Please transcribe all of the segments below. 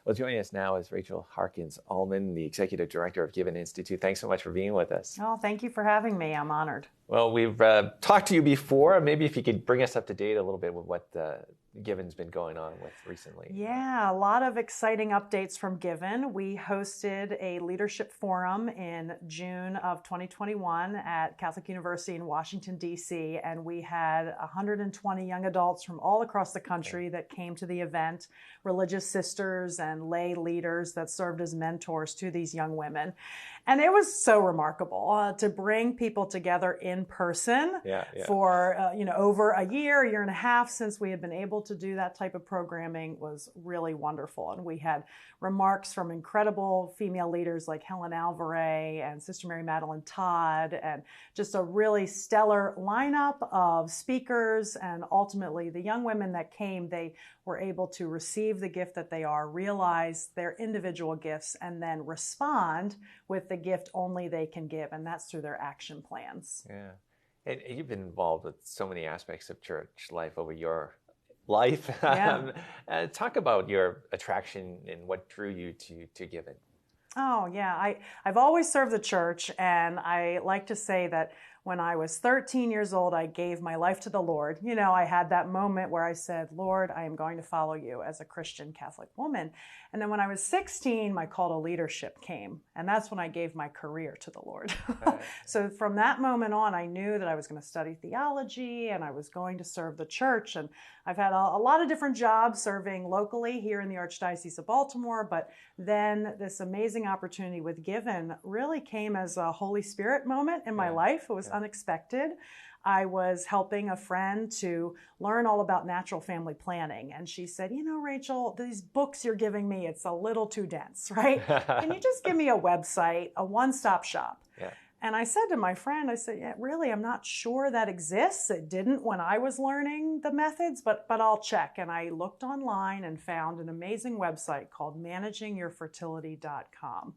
Well, joining us now is Rachel Harkins Ullman, the Executive Director of Given Institute. Thanks so much for being with us. Oh, thank you for having me. I'm honored. Well, we've talked to you before. Maybe if you could bring us up to date a little bit with what Given's been going on with recently. Yeah, a lot of exciting updates from Given. We hosted a leadership forum in June of 2021 at Catholic University in Washington, D.C., and we had 120 young adults from all across the country that came to the event, religious sisters and lay leaders that served as mentors to these young women. And it was so remarkable to bring people together in person for over a year and a half since we had been able to do that type of programming was really wonderful. And we had remarks from incredible female leaders like Helen Alvarez and Sister Mary Madeline Todd, and just a really stellar lineup of speakers. And ultimately, the young women that came, they were able to receive the gift that they are, realize their individual gifts, and then respond with the gift only they can give. And that's through their action plans. Yeah. And you've been involved with so many aspects of church life over your life. Yeah. Talk about your attraction and what drew you to Given. Oh, yeah. I've always served the church, and I like to say that when I was 13 years old, I gave my life to the Lord. You know, I had that moment where I said, Lord, I am going to follow you as a Christian Catholic woman. And then when I was 16, my call to leadership came. And that's when I gave my career to the Lord. So from that moment on, I knew that I was going to study theology and I was going to serve the church. And I've had a lot of different jobs serving locally here in the Archdiocese of Baltimore. But then this amazing opportunity with Given really came as a Holy Spirit moment in my life. It was unexpected. I was helping a friend to learn all about natural family planning. And she said, you know, Rachel, these books you're giving me, it's a little too dense, right? Can you just give me a website, a one-stop shop? Yeah. And I said to my friend, I said, yeah, really, I'm not sure that exists. It didn't when I was learning the methods, but I'll check. And I looked online and found an amazing website called managingyourfertility.com.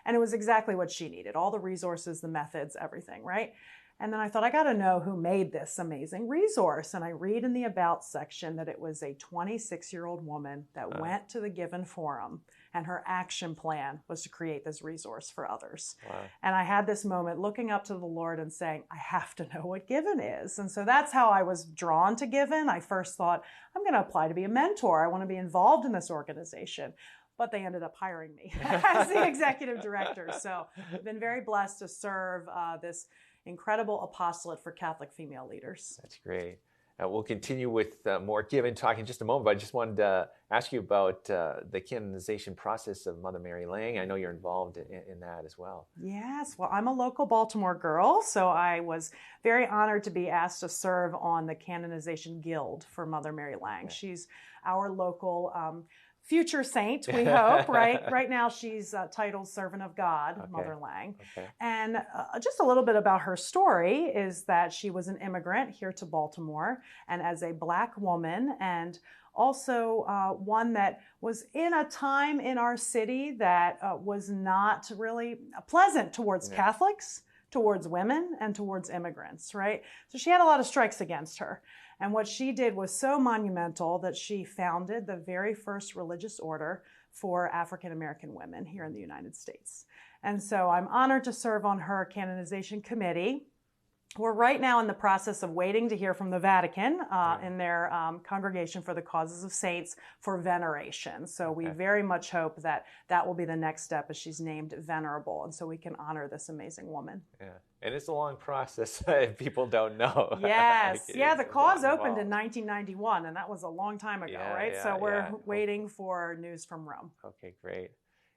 And it was exactly what she needed, all the resources, the methods, everything, right? And then I thought, I got to know who made this amazing resource. And I read in the About section that it was a 26-year-old woman that went to the Given Forum, and her action plan was to create this resource for others. Wow. And I had this moment looking up to the Lord and saying, I have to know what Given is. And so that's how I was drawn to Given. I first thought, I'm going to apply to be a mentor. I want to be involved in this organization. But they ended up hiring me as the executive director. So I've been very blessed to serve this incredible apostolate for Catholic female leaders. That's great. We'll continue with more Given talk in just a moment, but I just wanted to ask you about the canonization process of Mother Mary Lang. I know you're involved in that as well. Yes, well, I'm a local Baltimore girl, so I was very honored to be asked to serve on the Canonization Guild for Mother Mary Lang. Okay. She's our local future saint, we hope, right? Right now she's titled Servant of God, Mother Lang. Okay. And just a little bit about her story is that she was an immigrant here to Baltimore, and as a Black woman, and also one that was in a time in our city that was not really pleasant towards Catholics, towards women, and towards immigrants, right? So she had a lot of strikes against her. And what she did was so monumental that she founded the very first religious order for African American women here in the United States. And so I'm honored to serve on her canonization committee. We're right now in the process of waiting to hear from the Vatican in their Congregation for the Causes of Saints for veneration. So we very much hope that that will be the next step as she's named venerable, and so we can honor this amazing woman. Yeah, and it's a long process if people don't know. Yes, the cause opened in 1991, and that was a long time ago, right? So we're waiting for news from Rome. Okay, great.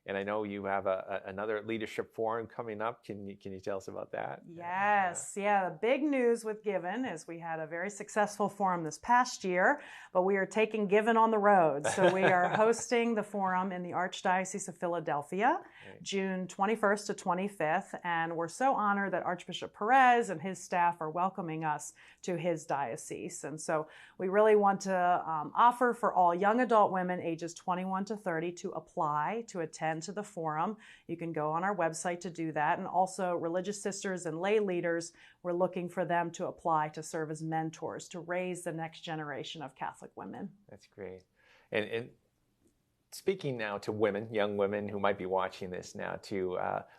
And I know you have another leadership forum coming up. Can you tell us about that? Yes. The big news with Given is we had a very successful forum this past year, but we are taking Given on the road. So we are hosting the forum in the Archdiocese of Philadelphia, June 21st to 25th. And we're so honored that Archbishop Perez and his staff are welcoming us to his diocese. And so we really want to offer for all young adult women ages 21 to 30 to apply to attend to the forum. You can go on our website to do that. And also religious sisters and lay leaders, we're looking for them to apply to serve as mentors to raise the next generation of Catholic women. That's great. And speaking now to women, young women who might be watching this now,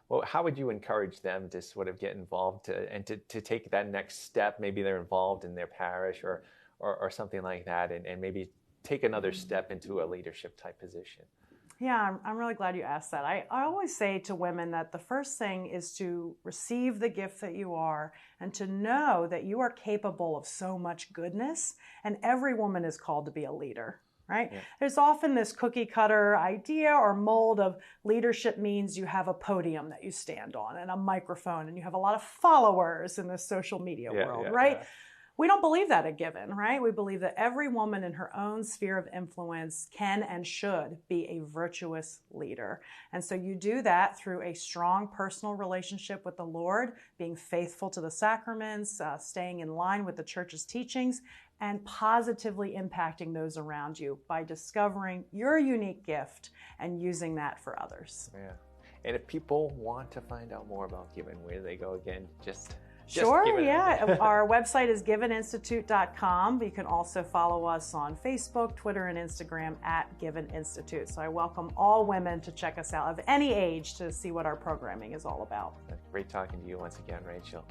well, how would you encourage them to sort of get involved and to take that next step? Maybe they're involved in their parish or something like that, and maybe take another step into a leadership type position. Yeah, I'm really glad you asked that. I always say to women that the first thing is to receive the gift that you are and to know that you are capable of so much goodness, and every woman is called to be a leader, right? Yeah. There's often this cookie cutter idea or mold of leadership means you have a podium that you stand on and a microphone and you have a lot of followers in the social media world, right? Yeah. We don't believe that at Given, right? We believe that every woman in her own sphere of influence can and should be a virtuous leader. And so you do that through a strong personal relationship with the Lord, being faithful to the sacraments, staying in line with the church's teachings, and positively impacting those around you by discovering your unique gift and using that for others. Yeah. And if people want to find out more about Given, where do they go again? Sure, yeah. Our website is giveninstitute.com. You can also follow us on Facebook, Twitter, and Instagram at Given Institute. So I welcome all women to check us out of any age to see what our programming is all about. Great talking to you once again, Rachel.